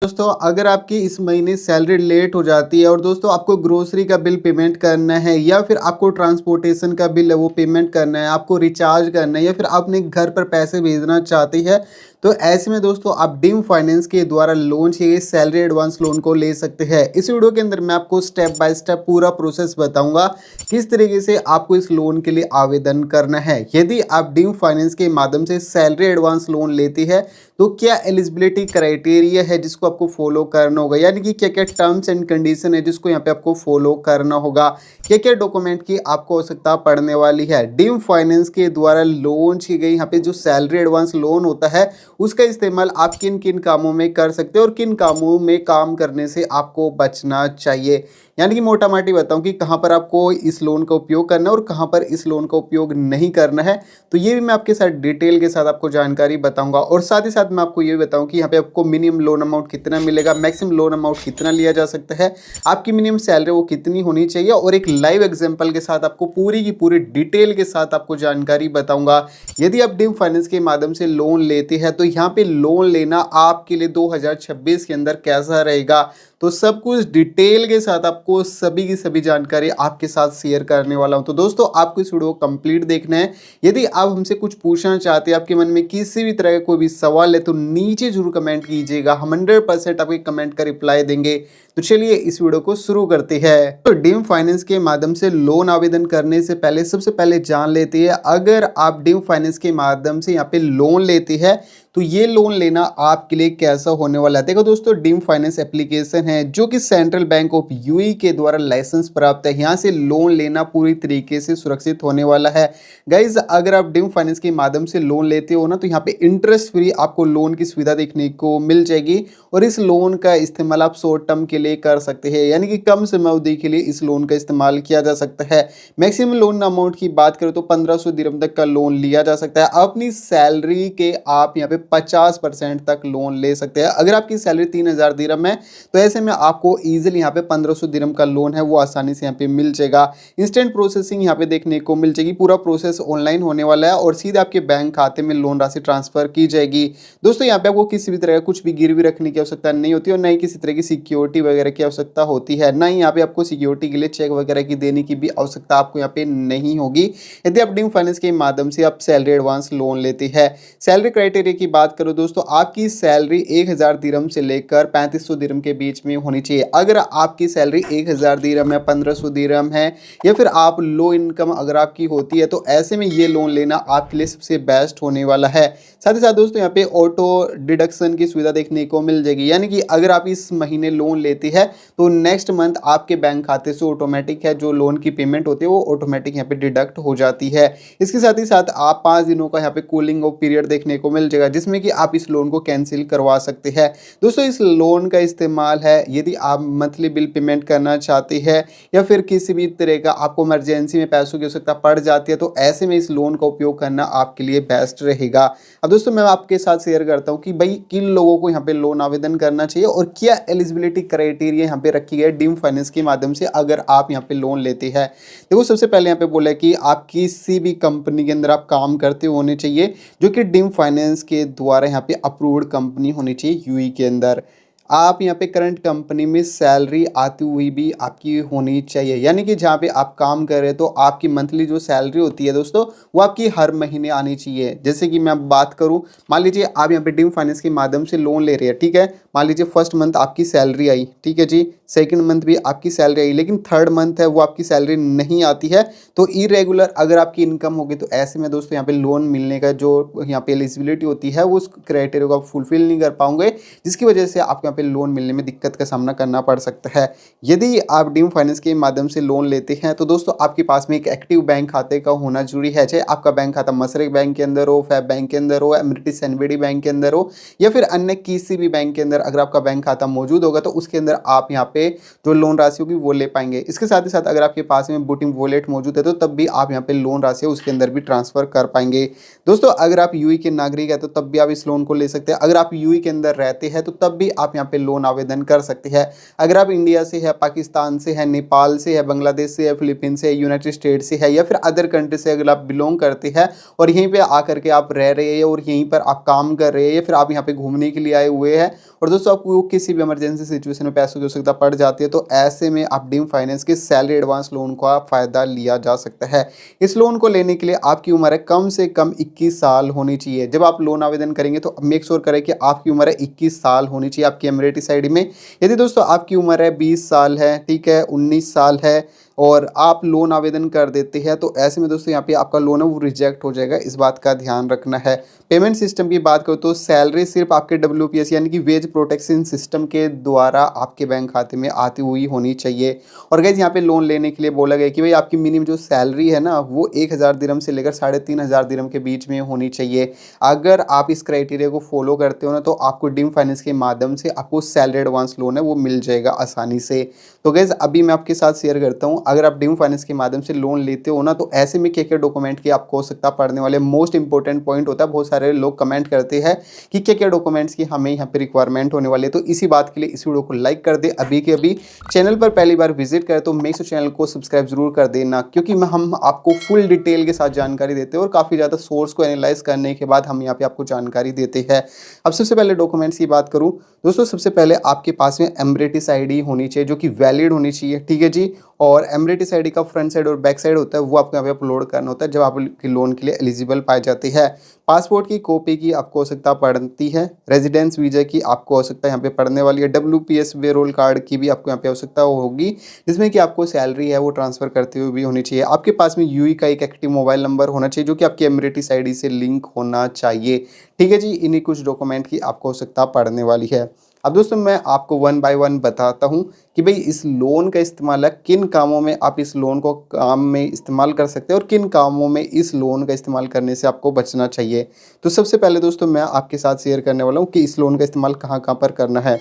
दोस्तों अगर आपकी इस महीने सैलरी लेट हो जाती है और दोस्तों आपको ग्रोसरी का बिल पेमेंट करना है या फिर आपको ट्रांसपोर्टेशन का बिल है वो पेमेंट करना है, आपको रिचार्ज करना है या फिर अपने घर पर पैसे भेजना चाहती है, तो ऐसे में दोस्तों आप डीम फाइनेंस के द्वारा लॉन्च किए गए सैलरी एडवांस लोन को ले सकते हैं। इस वीडियो के अंदर मैं आपको स्टेप बाय स्टेप पूरा प्रोसेस बताऊंगा किस तरीके से आपको इस लोन के लिए आवेदन करना है। यदि आप डीम फाइनेंस के माध्यम से सैलरी एडवांस लोन लेती है तो क्या एलिजिबिलिटी क्राइटेरिया है जिसको आपको फॉलो करना होगा, यानी कि क्या क्या टर्म्स एंड कंडीशन है जिसको यहाँ पे आपको फॉलो करना होगा, क्या क्या डॉक्यूमेंट की आपको आवश्यकता पड़ने वाली है। डीम फाइनेंस के द्वारा लॉन्च की गई यहाँ पे जो सैलरी एडवांस लोन होता है उसका इस्तेमाल आप किन किन कामों में कर सकते हैं और किन कामों में काम करने से आपको बचना चाहिए। यानी कि मोटा माटी बताऊं कि कहां पर आपको इस लोन का उपयोग करना है और कहां पर इस लोन का उपयोग नहीं करना है, तो ये भी मैं आपके साथ डिटेल के साथ आपको जानकारी बताऊंगा। और साथ ही साथ मैं आपको ये बताऊं कि यहाँ पे आपको मिनिमम लोन अमाउंट कितना मिलेगा, मैक्सिमम लोन अमाउंट कितना लिया जा सकता है, आपकी मिनिमम सैलरी वो कितनी होनी चाहिए, और एक लाइव एग्जाम्पल के साथ आपको पूरी की पूरी डिटेल के साथ आपको जानकारी बताऊंगा। यदि आप डीम फाइनेंस के माध्यम से लोन लेते हैं तो यहाँ पे लोन लेना आपके लिए 2026 के अंदर कैसा रहेगा, तो सब कुछ डिटेल के साथ आपको सभी की सभी जानकारी आपके साथ शेयर करने वाला हूं। तो दोस्तों आपको इस वीडियो को कंप्लीट देखना है। यदि आप हमसे कुछ पूछना चाहते हैं, आपके मन में किसी भी तरह का कोई भी सवाल है तो नीचे जरूर कमेंट कीजिएगा, हम 100% आपके कमेंट का रिप्लाई देंगे। तो चलिए इस वीडियो को शुरू करते हैं। तो डीम फाइनेंस के माध्यम से लोन आवेदन करने से पहले सबसे पहले जान लेते हैं, अगर आप डीम फाइनेंस के माध्यम से यहाँ पे लोन लेते हैं तो ये लोन लेना आपके लिए कैसा होने वाला है। देखो दोस्तों, डीम फाइनेंस एप्लीकेशन है जो कि सेंट्रल बैंक ऑफ यूएई के द्वारा लाइसेंस प्राप्त है। यहाँ से लोन लेना पूरी तरीके से सुरक्षित होने वाला है। गाइज, अगर आप डीम फाइनेंस के माध्यम से लोन लेते हो ना तो यहाँ पे इंटरेस्ट फ्री आपको लोन की सुविधा देखने को मिल जाएगी, और इस लोन का इस्तेमाल आप शॉर्ट टर्म के लिए कर सकते हैं, यानी कि कम समय अवधि के लिए इस लोन का इस्तेमाल किया जा सकता है। मैक्सिमम लोन अमाउंट की बात करें तो 1500 दिरहम तक का लोन लिया जा सकता है। अपनी सैलरी के आप यहाँ पे 50% तक लोन ले सकते हैं। अगर आपकी सैलरी 3000 दिरहम है तो ऐसे में आपको इजीली यहाँ पे 1500 दिरहम का लोन है वो आसानी से यहाँ पे मिल जाएगा। इंस्टेंट प्रोसेसिंग यहाँ पे देखने को मिल जाएगी, पूरा प्रोसेस ऑनलाइन होने वाला है और सीधे आपके बैंक खाते में लोन राशि ट्रांसफर की जाएगी। दोस्तों यहाँ पे आपको किसी भी तरह का कुछ भी गिरवी रखने की आवश्यकता नहीं होती और न ही किसी तरह की सिक्योरिटी वगैरह की आवश्यकता होती है, ना ही यहाँ पे आपको सिक्योरिटी के लिए चेक वगैरह की देने की भी आवश्यकता आपको यहाँ पे नहीं होगी यदि आप डीम फाइनेंस के माध्यम से आप सैलरी एडवांस लोन लेते हैं। सैलरी क्राइटेरिया की बात करो दोस्तों, आपकी सैलरी 1000 दिरहम से लेकर 3500 दिरहम के बीच में होनी चाहिए। अगर आपकी सैलरी 1000 दिरहम है, 1500 दिरहम है या फिर आप लो इनकम अगर आपकी होती है तो ऐसे में ये लोन लेना आपके लिए सबसे बेस्ट होने वाला है। साथ ही साथ दोस्तों यहाँ पे ऑटो डिडक्शन की सुविधा देखने को मिल जाएगी, यानी कि अगर आप इस महीने लोन लेती है तो नेक्स्ट मंथ आपके बैंक खाते से ऑटोमेटिक है जो लोन की पेमेंट होती है वो ऑटोमेटिक यहाँ पे डिडक्ट हो जाती है। इसके साथ ही साथ आप 5 दिनों का यहाँ पे कूलिंग ऑफ पीरियड देखने को मिल जाएगा जिसमें कि आप इस लोन को कैंसिल करवा सकते हैं। दोस्तों इस लोन का इस्तेमाल है यदि आप मंथली बिल पेमेंट करना चाहते हैं या फिर किसी भी तरह का आपको इमरजेंसी में पैसों की आवश्यकता पड़ जाती है तो ऐसे में इस लोन का उपयोग करना आपके लिए बेस्ट रहेगा। अब दोस्तों मैं आपके साथ शेयर करता हूँ कि भाई किन लोगों को यहाँ पे लोन आवेदन करना चाहिए और क्या एलिजिबिलिटी क्राइटेरिया यहाँ पे रखी गई डीम फाइनेंस के माध्यम से अगर आप यहाँ पे लोन लेते हैं। देखो सबसे पहले यहाँ पे बोला है कि आप किसी भी कंपनी के अंदर आप काम करते होने चाहिए जो कि डीम फाइनेंस के द्वारा यहाँ पे अप्रूव्ड कंपनी होनी चाहिए यूएई के अंदर। आप यहाँ पे करंट कंपनी में सैलरी आती हुई भी आपकी होनी चाहिए, यानी कि जहाँ पे आप काम कर रहे हैं तो आपकी मंथली जो सैलरी होती है दोस्तों वो आपकी हर महीने आनी चाहिए। जैसे कि मैं बात करूँ, मान लीजिए आप यहाँ पे डीम फाइनेंस के माध्यम से लोन ले रहे हैं, ठीक है। मान लीजिए फर्स्ट मंथ आपकी सैलरी आई, ठीक है जी, सेकंड मंथ भी आपकी सैलरी आई, लेकिन थर्ड मंथ है वो आपकी सैलरी नहीं आती है तो इरेगुलर अगर आपकी इनकम होगी तो ऐसे में दोस्तों यहाँ पे लोन मिलने का जो यहाँ पे एलिजिबिलिटी होती है वो उस क्राइटेरिया को आप फुलफिल नहीं कर पाओगे, जिसकी वजह से आपको यहाँ पे लोन मिलने में दिक्कत का सामना करना पड़ सकता है। यदि आप डीम फाइनेंस के माध्यम से लोन लेते हैं तो दोस्तों आपके पास में एक एक्टिव बैंक खाते का होना जरूरी है, चाहे आपका बैंक खाता मसरक बैंक के अंदर हो, फैब बैंक के अंदर हो, एमरिटिस एनबीडी बैंक के अंदर हो या फिर अन्य किसी भी बैंक के अंदर अगर आपका बैंक खाता मौजूद होगा तो उसके अंदर आप यहाँ पे जो लोन राशि होगी वो ले पाएंगे। इसके साथ ही साथ अगर आपके पास में बूटिंग वॉलेट मौजूद है तो तब भी आप यहाँ पे लोन राशि उसके अंदर भी ट्रांसफर कर पाएंगे। दोस्तों अगर आप यूएई के नागरिक है तो तब भी आप इस लोन को ले सकते हैं। अगर आप यूएई के अंदर रहते हैं तो तब भी आप यहाँ यहाँ पे लोन आवेदन कर सकते हैं। अगर आप इंडिया से है, पाकिस्तान से है, नेपाल से है, बांग्लादेश से है, फिलीपींस से है, यूनाइटेड स्टेट से है या फिर अदर कंट्री से अगर आप बिलोंग करते हैं और यहीं पे आकर के आप रह रहे हैं और यहीं पर आप काम कर रहे हैं या फिर आप यहाँ पे घूमने के लिए आए हुए हैं और दोस्तों आपको किसी भी इमरजेंसी सिचुएशन में पैसों की आवश्यकता पड़ जाती है, तो ऐसे में आप ड्रीम फाइनेंस के सैलरी एडवांस लोन का फ़ायदा लिया जा सकता है। इस लोन को लेने के लिए आपकी उम्र है कम से कम 21 साल होनी चाहिए। जब आप लोन आवेदन करेंगे तो मेक श्योर करें कि आपकी उम्र है 21 साल होनी चाहिए आपकी एमरेटिस आईडी में। यदि दोस्तों आपकी उम्र है 20 साल है, ठीक है, 19 साल है और आप लोन आवेदन कर देते हैं तो ऐसे में दोस्तों यहाँ पे आपका लोन है वो रिजेक्ट हो जाएगा, इस बात का ध्यान रखना है। पेमेंट सिस्टम की बात करो तो सैलरी सिर्फ आपके WPS यानी कि वेज प्रोटेक्शन सिस्टम के द्वारा आपके बैंक खाते में आती हुई होनी चाहिए। और गाइस यहाँ पे लोन लेने के लिए बोला गया कि भाई आपकी मिनिमम जो सैलरी है ना वो 1000 दिरहम से लेकर 3500 दिरहम के बीच में होनी चाहिए। अगर आप इस क्राइटेरिया को फॉलो करते हो ना तो आपको ड्रीम फाइनेंस के माध्यम से आपको सैलरी एडवांस लोन है वो मिल जाएगा आसानी से। तो गाइस अभी मैं आपके साथ शेयर करता हूँ, अगर आप ड्रीम फाइनेंस के माध्यम से लोन लेते हो ना तो ऐसे में क्या क्या डॉक्यूमेंट की आपको आवश्यकता पड़ने वाले मोस्ट इंपॉर्टेंट पॉइंट होता है। बहुत सारे लोग कमेंट करते हैं कि क्या क्या डॉक्यूमेंट्स की हमें यहाँ पे रिक्वायरमेंट होने वाली है, तो इसी बात के लिए इस वीडियो को लाइक कर दे अभी के अभी। चैनल पर पहली बार विजिट करें तो मेक श्योर चैनल को सब्सक्राइब जरूर कर देना, क्योंकि हम आपको फुल डिटेल के साथ जानकारी देते हैं और काफ़ी ज़्यादा सोर्स को एनालाइज करने के बाद हम यहाँ पे आपको जानकारी देते हैं। अब सबसे पहले डॉक्यूमेंट्स की बात करूँ दोस्तों, सबसे पहले आपके पास में एमरेटिस आईडी होनी चाहिए जो कि वैलिड होनी चाहिए, ठीक है जी। और एमरेटिस आईडी का फ्रंट साइड और बैक साइड होता है वो आपको यहाँ पे अपलोड करना होता है जब आप लोन के लिए एलिजिबल पाए जाते हैं। पासपोर्ट की कॉपी की आपको आवश्यकता पड़ती है। रेजिडेंस वीजा की आपको आवश्यकता यहाँ पे पड़ने वाली है। WPS पेरोल कार्ड की भी आपको यहाँ पे आवश्यकता होगी जिसमें कि आपको सैलरी है वो ट्रांसफर करते हुए भी होनी चाहिए। आपके पास में यूई का एक एक्टिव मोबाइल नंबर होना चाहिए जो कि आपकी एमरेटिस आईडी से लिंक होना चाहिए, ठीक है जी। इन्हीं कुछ डॉक्यूमेंट की आपको आवश्यकता पड़ने वाली है। अब दोस्तों मैं आपको 1 बाय 1 बताता हूँ कि भाई इस लोन का इस्तेमाल है किन कामों में आप इस लोन को काम में इस्तेमाल कर सकते हैं और किन कामों में इस लोन का इस्तेमाल करने से आपको बचना चाहिए। तो सबसे पहले दोस्तों मैं आपके साथ शेयर करने वाला हूँ कि इस लोन का इस्तेमाल कहाँ कहाँ पर करना है।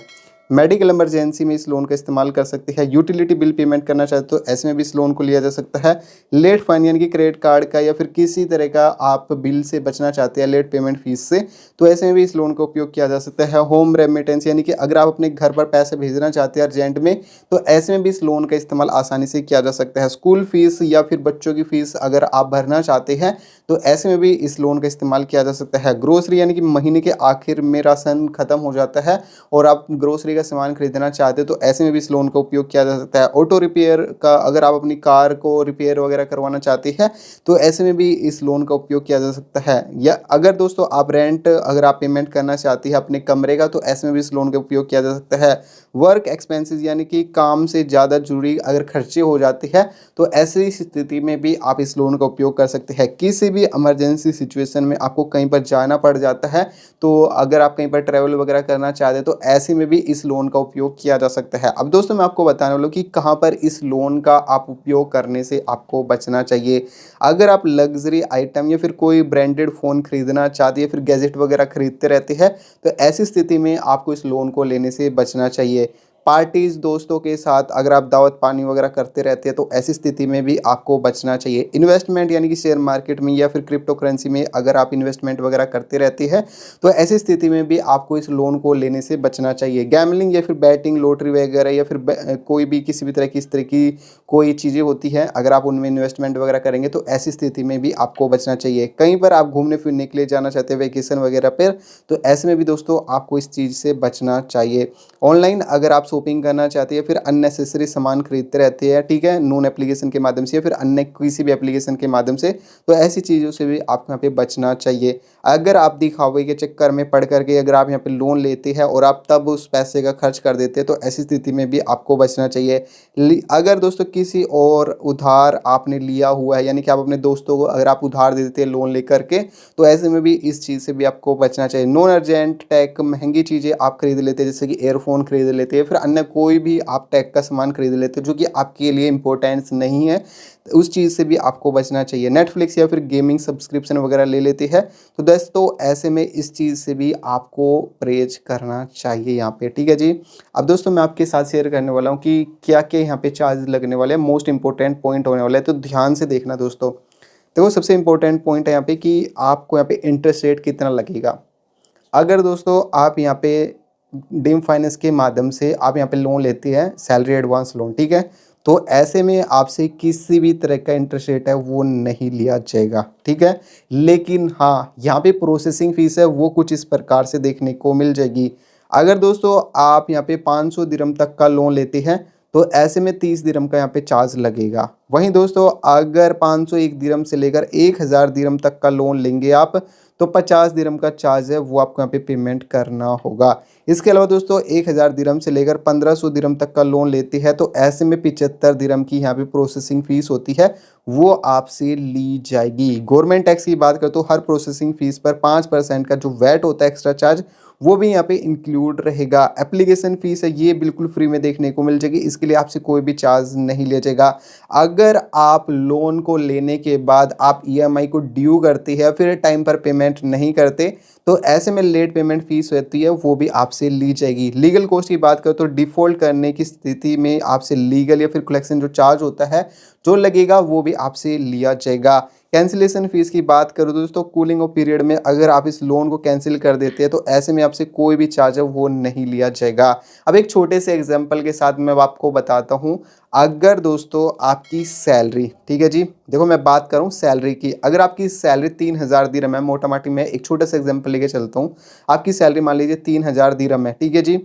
मेडिकल इमरजेंसी में इस लोन का इस्तेमाल कर सकते हैं। यूटिलिटी बिल पेमेंट करना चाहते तो ऐसे में भी इस लोन को लिया जा सकता है। लेट फाइन यानी कि क्रेडिट कार्ड का या फिर किसी तरह का आप बिल से बचना चाहते हैं लेट पेमेंट फीस से, तो ऐसे में भी इस लोन का उपयोग किया जा सकता है। होम रेमिटेंस यानी कि अगर आप अपने घर पर पैसे भेजना चाहते हैं अर्जेंट में तो ऐसे में भी इस लोन का इस्तेमाल आसानी से किया जा सकता है। स्कूल फीस या फिर बच्चों की फीस अगर आप भरना चाहते हैं तो ऐसे में भी इस लोन का इस्तेमाल किया जा सकता है। ग्रोसरी यानी कि महीने के आखिर में राशन खत्म हो जाता है और आप ग्रोसरी का सामान खरीदना चाहते हो तो ऐसे में भी इस लोन का उपयोग किया जा सकता है। ऑटो रिपेयर का अगर आप अपनी कार को रिपेयर वगैरह करवाना चाहते हैं तो ऐसे में भी इस लोन का उपयोग किया जा सकता है। या अगर दोस्तों आप रेंट अगर आप पेमेंट करना चाहती है अपने कमरे का तो ऐसे में भी इस लोन का उपयोग किया जा सकता है। वर्क एक्सपेंसेस यानी कि काम से ज़्यादा जुड़ी अगर खर्चे हो जाते हैं तो ऐसी स्थिति में भी आप इस लोन का उपयोग कर सकते हैं। किसी भी इमरजेंसी सिचुएशन में आपको कहीं पर जाना पड़ जाता है तो अगर आप कहीं पर ट्रैवल वगैरह करना चाहते हैं तो ऐसे में भी इस लोन का उपयोग किया जा सकता है। अब दोस्तों मैं आपको बताने वाला हूँ कि कहाँ पर इस लोन का आप उपयोग करने से आपको बचना चाहिए। अगर आप लग्जरी आइटम या फिर कोई ब्रांडेड फ़ोन खरीदना चाहते हैं या फिर गैजेट वगैरह खरीदते रहते हैं तो ऐसी स्थिति में आपको इस लोन को लेने से बचना चाहिए। पार्टीज़ दोस्तों के साथ अगर आप दावत पानी वगैरह करते रहते हैं तो ऐसी स्थिति में भी आपको बचना चाहिए। इन्वेस्टमेंट यानी कि शेयर मार्केट में या फिर क्रिप्टो करेंसी में अगर आप इन्वेस्टमेंट वगैरह करते रहते हैं तो ऐसी स्थिति में भी आपको इस लोन को लेने से बचना चाहिए। गैमलिंग या फिर बैटिंग लॉटरी वगैरह या फिर कोई भी किसी भी तरह की इस तरह की कोई चीज़ें होती हैं अगर आप उनमें इन्वेस्टमेंट वगैरह करेंगे तो ऐसी स्थिति में भी आपको बचना चाहिए। कहीं पर आप घूमने फिरने के लिए जाना चाहते हैं वेकेशन वगैरह पर तो ऐसे में भी दोस्तों आपको इस चीज़ से बचना चाहिए। ऑनलाइन अगर आप शॉपिंग करना चाहते हैं फिर अननेसेसरी सामान खरीदते रहते हैं, ठीक है, नून एप्लीकेशन के माध्यम से या फिर अन्य किसी भी एप्लीकेशन के माध्यम से, तो ऐसी चीज़ों से भी आपको यहाँ पे बचना चाहिए। अगर आप दिखावे के चक्कर में पड़ करके अगर आप यहाँ पे लोन लेते हैं और आप तब उस पैसे का खर्च कर देते हैं तो ऐसी स्थिति में भी आपको बचना चाहिए। अगर दोस्तों किसी और उधार आपने लिया हुआ है यानी कि आप अपने दोस्तों को अगर आप उधार दे देते हैं लोन लेकर के तो ऐसे में भी इस चीज़ से भी आपको बचना चाहिए। नॉन अर्जेंट टेक महंगी चीज़ें आप खरीद लेते हैं जैसे कि एयरफोन खरीद लेते हैं फिर अन्य कोई भी आप टेक का सामान खरीद लेते हो जो कि आपके लिए इंपॉर्टेंस नहीं है, उस चीज़ से भी आपको बचना चाहिए। नेटफ्लिक्स या फिर गेमिंग सब्सक्रिप्शन वगैरह ले लेते हैं तो दोस्तों ऐसे में इस चीज़ से भी आपको परहेज करना चाहिए यहाँ पे, ठीक है जी। अब दोस्तों मैं आपके साथ शेयर करने वाला हूँ कि क्या क्या यहाँ पे चार्ज लगने वाले हैं, मोस्ट इंपॉर्टेंट पॉइंट होने वाला है, तो ध्यान से देखना दोस्तों। देखो सबसे इंपॉर्टेंट पॉइंट है यहाँ पे कि आपको यहाँ पे इंटरेस्ट रेट कितना लगेगा। अगर दोस्तों आप यहाँ पे डीम फाइनेंस के माध्यम से आप यहाँ पे लोन लेते हैं, सैलरी एडवांस लोन, ठीक है। तो ऐसे में आपसे किसी भी तरह का इंटरेस्ट रेट है वो नहीं लिया जाएगा, ठीक है। लेकिन हाँ, यहाँ पे प्रोसेसिंग फीस है वो कुछ इस प्रकार से देखने को मिल जाएगी। अगर दोस्तों आप यहाँ पे 500 दिरहम तक का लोन लेते हैं तो ऐसे में 30 दिरहम का यहाँ पे चार्ज लगेगा। वहीं दोस्तों अगर 501 दिरहम से लेकर 1000 दिरहम तक का लोन लेंगे आप, तो 50 दिरहम का चार्ज है वो आपको यहाँ पे पेमेंट करना होगा। इसके अलावा दोस्तों 1000 दिरहम से लेकर 1500 दिरहम तक का लोन लेते हैं तो ऐसे में 75 दिरहम की यहाँ पे प्रोसेसिंग फीस होती है, वो आपसे ली जाएगी। गवर्नमेंट टैक्स की बात करें तो हर प्रोसेसिंग फीस पर 5% का जो वैट होता है एक्स्ट्रा चार्ज, वो भी यहाँ पे इंक्लूड रहेगा। एप्लीकेशन फीस है ये बिल्कुल फ्री में देखने को मिल जाएगी, इसके लिए आपसे कोई भी चार्ज नहीं लिया जाएगा। अगर आप लोन को लेने के बाद आप ईएमआई को ड्यू करते हैं फिर टाइम पर पेमेंट नहीं करते तो ऐसे में लेट पेमेंट फीस होती है वो भी आपसे ली जाएगी। लीगल कॉस्ट की बात करें तो डिफ़ॉल्ट करने की स्थिति में आपसे लीगल या फिर कलेक्शन जो चार्ज होता है जो लगेगा वो भी आपसे लिया जाएगा। कैंसिलेशन फीस की बात करो दोस्तों, कूलिंग ऑफ पीरियड में अगर आप इस लोन को कैंसिल कर देते हैं तो ऐसे में आपसे कोई भी चार्ज है वो नहीं लिया जाएगा। अब एक छोटे से एग्जांपल के साथ मैं आपको बताता हूँ। अगर दोस्तों आपकी सैलरी, ठीक है जी, देखो मैं बात करूँ सैलरी की, अगर आपकी सैलरी 3000 दिरहम है, मोटा माटी मैं एक छोटा सा एग्जाम्पल लेके चलता हूँ। आपकी सैलरी मान लीजिए 3000 दिरहम है, ठीक है जी।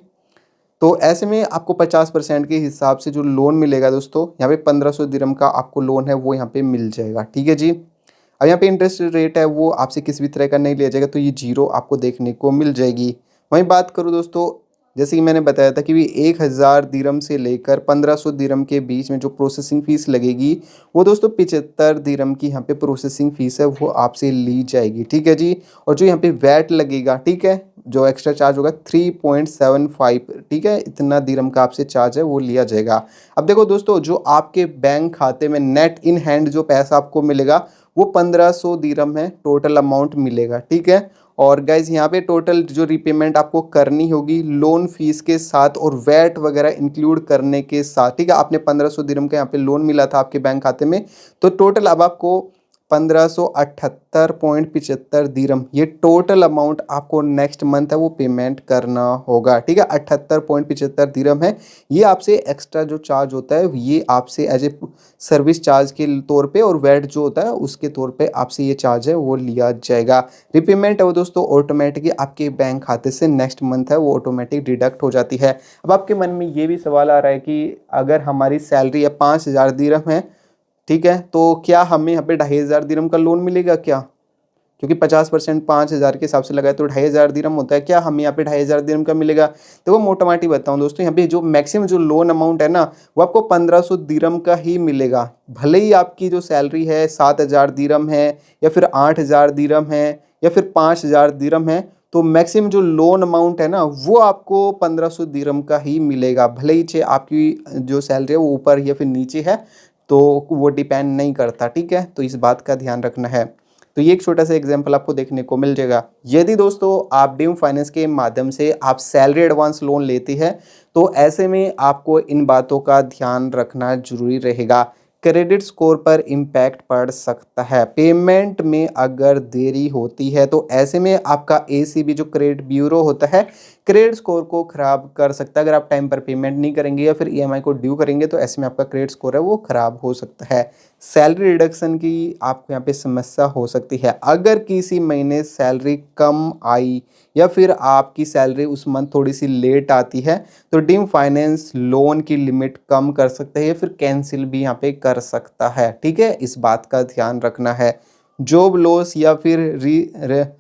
तो ऐसे में आपको 50% के हिसाब से जो लोन मिलेगा दोस्तों, यहाँ पे 1500 दिरहम का आपको लोन है वो यहाँ पे मिल जाएगा, ठीक है जी। अब यहाँ पे इंटरेस्ट रेट है वो आपसे किसी भी तरह का नहीं लिया जाएगा, तो ये जीरो आपको देखने को मिल जाएगी। वहीं बात करूँ दोस्तों, जैसे कि मैंने बताया था कि 1000 दिरहम से लेकर 1500 दिरहम के बीच में जो प्रोसेसिंग फ़ीस लगेगी वो दोस्तों 75 दिरहम की यहाँ पे प्रोसेसिंग फ़ीस है वो आपसे ली जाएगी, ठीक है जी। और जो यहाँ पे वैट लगेगा, ठीक है, जो एक्स्ट्रा चार्ज होगा 3.75, ठीक है, इतना दिरहम का आपसे चार्ज है वो लिया जाएगा। अब देखो दोस्तों, जो आपके बैंक खाते में नेट इन हैंड जो पैसा आपको मिलेगा वो 1500 दिरहम है, टोटल अमाउंट मिलेगा, ठीक है। और गाइज यहाँ पे टोटल जो रिपेमेंट आपको करनी होगी लोन फीस के साथ और वैट वगैरह इंक्लूड करने के साथ, ठीक है। आपने 1500 दिरहम का यहाँ पे लोन मिला था आपके बैंक खाते में, तो टोटल अब आपको 1578.75 दिरहम ये टोटल अमाउंट आपको नेक्स्ट मंथ है वो पेमेंट करना होगा, ठीक है। 78.75 दिरहम है, ये आपसे एक्स्ट्रा जो चार्ज होता है ये आपसे एज ए सर्विस चार्ज के तौर पे और वैट जो होता है उसके तौर पे आपसे ये चार्ज है वो लिया जाएगा। रिपेमेंट है वो दोस्तों ऑटोमेटिकली आपके बैंक खाते से नेक्स्ट मंथ है वो ऑटोमेटिक डिडक्ट हो जाती है। अब आपके मन में ये भी सवाल आ रहा है कि अगर हमारी सैलरी है 5000 दिरहम है, ठीक है, तो क्या हमें यहाँ पे 2500 दिरहम का लोन मिलेगा क्या? क्योंकि 50% 5000 के हिसाब से लगाए तो 2500 दिरहम होता है, क्या हमें यहाँ पे 2500 दिरहम का मिलेगा? देखो मोटा माटी बताऊँ दोस्तों, यहाँ पे जो मैक्सिमम जो लोन अमाउंट है ना वो आपको 1500 दिरहम का ही मिलेगा। भले ही आपकी जो सैलरी है 7000 दिरहम है या फिर 8000 दिरहम है या फिर 5000 दिरहम है, तो मैक्सिमम जो लोन अमाउंट है ना वो आपको 1500 दिरहम का ही मिलेगा। भले ही चाहे आपकी जो सैलरी है वो ऊपर या फिर नीचे है तो वो डिपेंड नहीं करता, ठीक है। तो इस बात का ध्यान रखना है। तो ये एक छोटा सा एग्जांपल आपको देखने को मिल जाएगा। यदि दोस्तों आप डीम फाइनेंस के माध्यम से आप सैलरी एडवांस लोन लेते हैं तो ऐसे में आपको इन बातों का ध्यान रखना जरूरी रहेगा। क्रेडिट स्कोर पर इम्पैक्ट पड़ सकता है, पेमेंट में अगर देरी होती है तो ऐसे में आपका एसीबी जो क्रेडिट ब्यूरो होता है क्रेडिट स्कोर को खराब कर सकता है। अगर आप टाइम पर पेमेंट नहीं करेंगे या फिर ईएमआई को ड्यू करेंगे तो ऐसे में आपका क्रेडिट स्कोर है वो खराब हो सकता है। सैलरी रिडक्शन की आपको यहाँ पे समस्या हो सकती है। अगर किसी महीने सैलरी कम आई या फिर आपकी सैलरी उस मंथ थोड़ी सी लेट आती है तो डीम फाइनेंस लोन की लिमिट कम कर सकता है या फिर कैंसिल भी यहाँ पे कर सकता है, ठीक है। इस बात का ध्यान रखना है। जॉब लॉस या फिर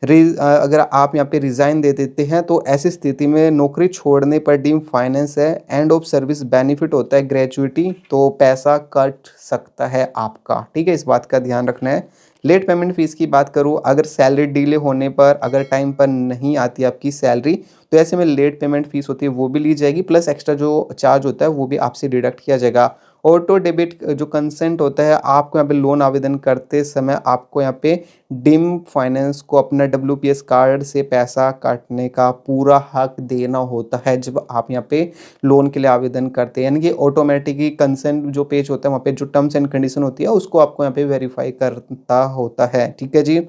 अगर आप यहाँ पे रिज़ाइन दे देते हैं तो ऐसी स्थिति में नौकरी छोड़ने पर डीम फाइनेंस है एंड ऑफ सर्विस बेनिफिट होता है ग्रेचुइटी, तो पैसा कट सकता है आपका, ठीक है। इस बात का ध्यान रखना है। लेट पेमेंट फीस की बात करूँ, अगर सैलरी डिले होने पर अगर टाइम पर नहीं आती आपकी सैलरी तो ऐसे में लेट पेमेंट फीस होती है वो भी ली जाएगी, प्लस एक्स्ट्रा जो चार्ज होता है वो भी आपसे डिडक्ट किया जाएगा। ऑटो डेबिट जो कंसेंट होता है, आपको यहाँ पे लोन आवेदन करते समय आपको यहाँ पे डीम फाइनेंस को अपना WPS कार्ड से पैसा काटने का पूरा हक देना होता है जब आप यहाँ पे लोन के लिए आवेदन करते हैं। यानी कि ऑटोमेटिकली कंसेंट जो पेज होता है वहाँ पे जो टर्म्स एंड कंडीशन होती है उसको आपको यहाँ पे वेरीफाई करता होता है, ठीक है जी।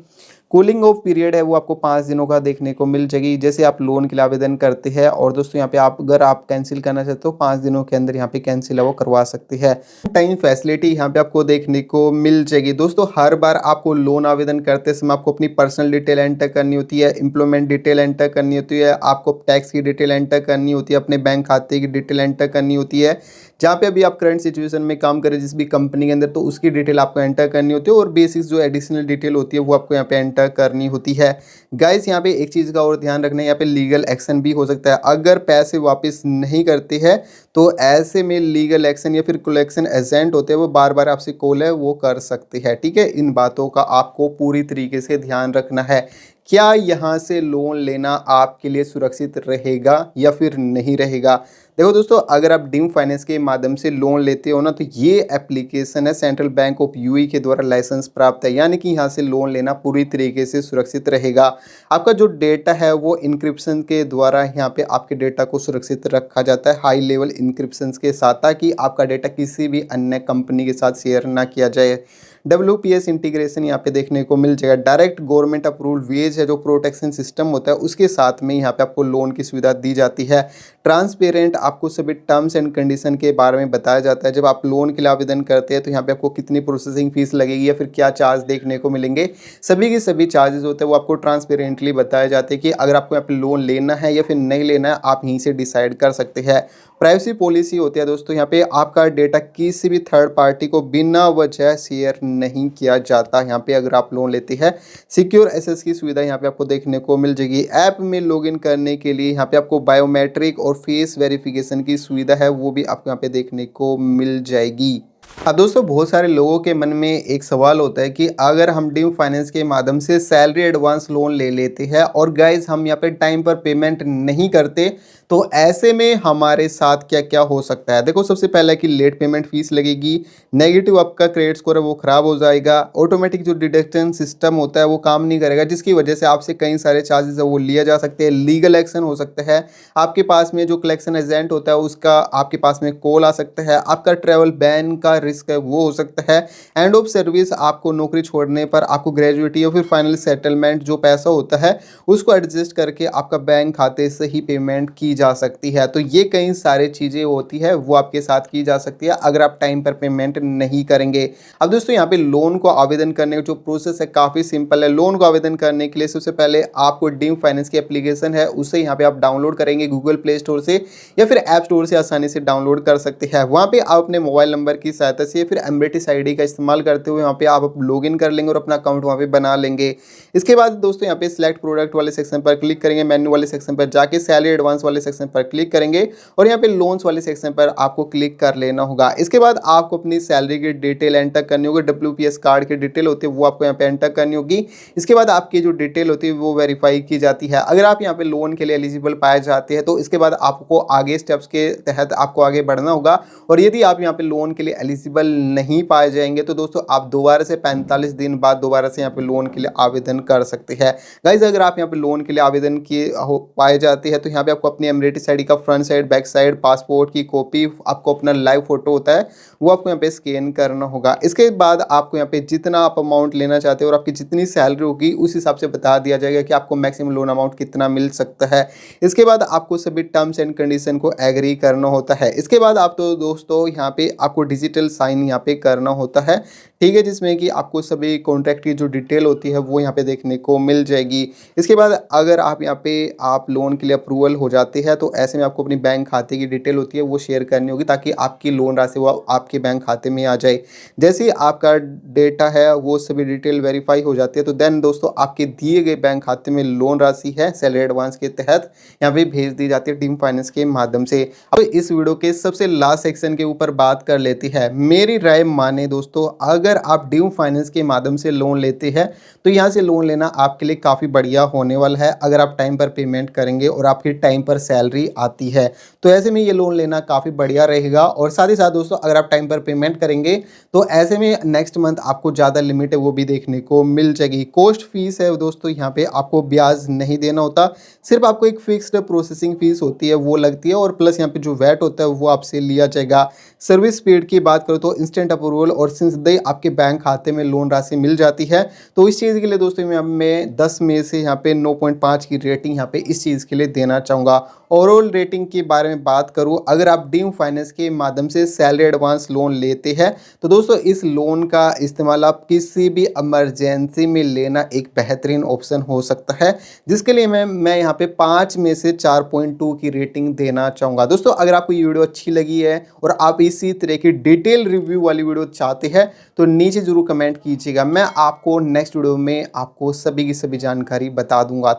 कूलिंग ऑफ पीरियड है वो आपको 5 दिनों का देखने को मिल जाएगी जैसे आप लोन के लिए आवेदन करते हैं। और दोस्तों यहाँ पे आप अगर आप कैंसिल करना चाहते हो 5 दिनों के अंदर यहाँ पे कैंसिल है वो करवा सकते हैं। टाइम फैसिलिटी यहाँ पे आपको देखने को मिल जाएगी। दोस्तों हर बार आपको लोन आवेदन करते समय आपको अपनी पर्सनल डिटेल एंटर करनी होती है, एम्प्लॉयमेंट डिटेल एंटर करनी होती है, आपको टैक्स की डिटेल एंटर करनी होती है, अपने बैंक खाते की डिटेल एंटर करनी होती है, जहाँ पे अभी आप करंट सिचुएशन में काम करें जिस भी कंपनी के अंदर तो उसकी डिटेल आपको एंटर करनी होती है, और बेसिक्स जो एडिशनल डिटेल होती है वो आपको यहाँ पे एंटर करनी होती है। गाइस यहाँ पे एक चीज़ का और ध्यान रखना है, यहाँ पे लीगल एक्शन भी हो सकता है। अगर पैसे वापस नहीं करते हैं तो ऐसे में लीगल एक्शन या फिर कलेक्शन एजेंट होते हैं वो बार बार आपसे कॉल है वो कर सकते हैं। ठीक है, इन बातों का आपको पूरी तरीके से ध्यान रखना है। क्या यहाँ से लोन लेना आपके लिए सुरक्षित रहेगा या फिर नहीं रहेगा? देखो दोस्तों, अगर आप ड्रीम फाइनेंस के माध्यम से लोन लेते हो ना तो ये एप्लीकेशन है सेंट्रल बैंक ऑफ यूएई के द्वारा लाइसेंस प्राप्त है, यानी कि यहाँ से लोन लेना पूरी तरीके से सुरक्षित रहेगा। आपका जो डेटा है वो इंक्रिप्शन के द्वारा यहाँ पे आपके डेटा को सुरक्षित रखा जाता है हाई लेवल इंक्रिप्शन के साथ, ताकि आपका डेटा किसी भी अन्य कंपनी के साथ शेयर ना किया जाए। WPS इंटीग्रेशन यहाँ पे देखने को मिल जाएगा। डायरेक्ट गवर्नमेंट अप्रूवल वेज है जो प्रोटेक्शन सिस्टम होता है उसके साथ में यहाँ पे आपको लोन की सुविधा दी जाती है। ट्रांसपेरेंट आपको सभी टर्म्स एंड कंडीशन के बारे में बताया जाता है। जब आप लोन के लिए आवेदन करते हैं तो यहाँ पे आपको कितनी प्रोसेसिंग फीस लगेगी या फिर क्या चार्ज देखने को मिलेंगे, सभी के सभी चार्जेस होते हैं वो आपको ट्रांसपेरेंटली बताए जाते हैं कि अगर आपको यहाँ पे लोन लेना है या फिर नहीं लेना है आप यहीं से डिसाइड कर सकते हैं। प्राइवेसी पॉलिसी होती है दोस्तों, यहाँ पे आपका डेटा किसी भी थर्ड पार्टी को बिना वजह शेयर नहीं किया जाता। यहाँ पे अगर आप लोन लेते हैं सिक्योर एसेस की सुविधा यहाँ पे आपको देखने को मिल जाएगी। ऐप में लॉगिन करने के लिए यहाँ पे आपको बायोमेट्रिक और फेस वेरिफिकेशन की सुविधा है वो भी आपको यहाँ पे देखने को मिल जाएगी। अब दोस्तों बहुत सारे लोगों के मन में एक सवाल होता है कि अगर हम ड्रीम फाइनेंस के माध्यम से सैलरी एडवांस लोन ले लेते हैं और गाइस हम यहाँ पे टाइम पर पेमेंट नहीं करते तो ऐसे में हमारे साथ क्या क्या हो सकता है। देखो सबसे पहले कि लेट पेमेंट फीस लगेगी, नेगेटिव आपका क्रेडिट स्कोर है वो खराब हो जाएगा, ऑटोमेटिक जो डिडक्शन सिस्टम होता है वो काम नहीं करेगा जिसकी वजह से आपसे कई सारे चार्जेस है वो लिया जा सकते हैं, लीगल एक्शन हो सकता है, आपके पास में जो कलेक्शन एजेंट होता है उसका आपके पास में कॉल आ सकता है, आपका ट्रैवल बैन का रिस्क है वो हो सकता है, एंड ऑफ सर्विस आपको नौकरी छोड़ने पर आपको ग्रेजुएटी या फिर फाइनल सेटलमेंट जो पैसा होता है उसको एडजस्ट करके आपका बैंक खाते से ही पेमेंट की जा सकती है। तो ये कई सारी चीज़ें होती है वो आपके साथ की जा सकती है अगर आप टाइम पर पेमेंट नहीं करेंगे। अब दोस्तों यहाँ पे लोन को आवेदन करने का जो प्रोसेस है काफ़ी सिंपल है। लोन को आवेदन करने के लिए सबसे पहले आपको ड्रीम फाइनेंस की एप्लीकेशन है उसे यहाँ पे आप डाउनलोड करेंगे गूगल प्ले स्टोर से या फिर ऐप स्टोर से आसानी से डाउनलोड कर सकते हैं। वहाँ पे आप अपने मोबाइल नंबर की सहायता से फिर एमबेटिस आईडी का इस्तेमाल करते हुए वहाँ पे आप लॉगिन कर लेंगे और अपना अकाउंट वहाँ पे बना लेंगे। इसके बाद दोस्तों यहाँ पे सिलेक्ट प्रोडक्ट वाले सेक्शन पर क्लिक करेंगे, मेन्यू वाले सेक्शन पर जाके सैलरी एडवांस वाले सेक्शन पर क्लिक करेंगे और यहाँ पे लोन्स वाले सेक्शन पर आपको क्लिक कर लेना होगा। इसके बाद आपको अपनी सैलरी की डिटेल एंटर करनी होगी, WPS कार्ड की डिटेल होती है वो आपको यहाँ पे एंटर करनी होगी। इसके बाद आपकी जो डिटेल होती है वो वेरीफाई की जाती है। अगर आप यहाँ पे लोन के लिए एलिजिबल पाए जाते हैं तो इसके बाद आपको आगे स्टेप्स के तहत आपको आगे बढ़ना होगा, और यदि आप यहाँ पे लोन के लिए एलिजिबल नहीं पाए जाएंगे तो दोस्तों आप दोबारा से 45 दिन बाद दोबारा से यहाँ पे लोन के लिए आवेदन कर सकते हैं। गाइज अगर आप यहाँ पे लोन के लिए आवेदन किए पाए जाते हैं तो यहाँ पे आपको अपनी एमरेटिस आईडी का front side back side passport की कॉपी, आपको अपना लाइव फोटो होता है वो आपको यहाँ पे स्कैन करना होगा। इसके बाद आपको यहाँ पे जितना आप अमाउंट लेना चाहते हो और आपकी जितनी सैलरी होगी उस हिसाब से बता दिया जाएगा कि आपको मैक्सिमम लोन अमाउंट कितना मिल सकता है। इसके बाद आपको सभी टर्म्स एंड कंडीशन को एग्री करना होता है। इसके बाद आप तो दोस्तों यहाँ पे आपको डिजिटल साइन यहाँ पे करना होता है, ठीक है, जिसमें कि आपको सभी कॉन्ट्रैक्ट की जो डिटेल होती है वो यहाँ पे देखने को मिल जाएगी। इसके बाद अगर आप यहाँ पे आप लोन के लिए अप्रूवल हो जाते हैं तो ऐसे में आपको अपनी बैंक खाते की डिटेल होती है वो शेयर करनी होगी ताकि आपकी लोन राशि वो आपके बैंक खाते में आ जाए। जैसे ही आपका डेटा है वो सभी डिटेल वेरीफाई हो जाती है तो देन दोस्तों आपके दिए गए बैंक खाते में लोन राशि है सैलरी एडवांस के तहत यहाँ पे भेज दी जाती है ड्रीम फाइनेंस के माध्यम से। अब इस वीडियो के सबसे लास्ट सेक्शन के ऊपर बात कर लेती है। मेरी राय माने दोस्तों, अगर आप ड्रीम फाइनेंस के माध्यम से लोन लेते हैं तो यहाँ से लोन लेना आपके लिए काफ़ी बढ़िया होने वाला है अगर आप टाइम पर पेमेंट करेंगे और आपकी टाइम पर सैलरी आती है। तो ऐसे में ये लोन लेना काफ़ी बढ़िया रहेगा और साथ ही साथ दोस्तों अगर आप टाइम पर पेमेंट करेंगे तो ऐसे में नेक्स्ट मंथ आपको ज़्यादा लिमिट है वो भी देखने को मिल जाएगी। कॉस्ट फीस है दोस्तों, यहाँ पे आपको ब्याज नहीं देना होता, सिर्फ आपको एक फिक्स्ड प्रोसेसिंग फीस होती है वो लगती है और प्लस यहाँ पे जो वैट होता है वो आपसे लिया जाएगा। सर्विस स्पीड की बात करो तो इंस्टेंट अप्रूवल और सिंस दे आपके बैंक खाते में लोन राशि मिल जाती है। तो इस चीज़ के लिए दोस्तों मैं 10 में से यहाँ पे 9.5 की रेटिंग यहाँ पे इस चीज़ के लिए देना चाहूँगा। ओवरऑल रेटिंग के बारे में बात करूँ, अगर आप ड्रीम फाइनेंस के माध्यम से सैलरी एडवांस लोन लेते हैं तो दोस्तों इस लोन का इस्तेमाल आप किसी भी इमरजेंसी में लेना एक बेहतरीन ऑप्शन हो सकता है, जिसके लिए मैं यहाँ पे 5 में से 4.2 की रेटिंग देना चाहूँगा। दोस्तों अगर आपको ये वीडियो अच्छी लगी है और आप इसी तरह की डिटेल रिव्यू वाली वीडियो चाहते हैं तो नीचे जरूर कमेंट कीजिएगा, मैं आपको नेक्स्ट वीडियो में आपको सभी की सभी जानकारी बता दूंगा।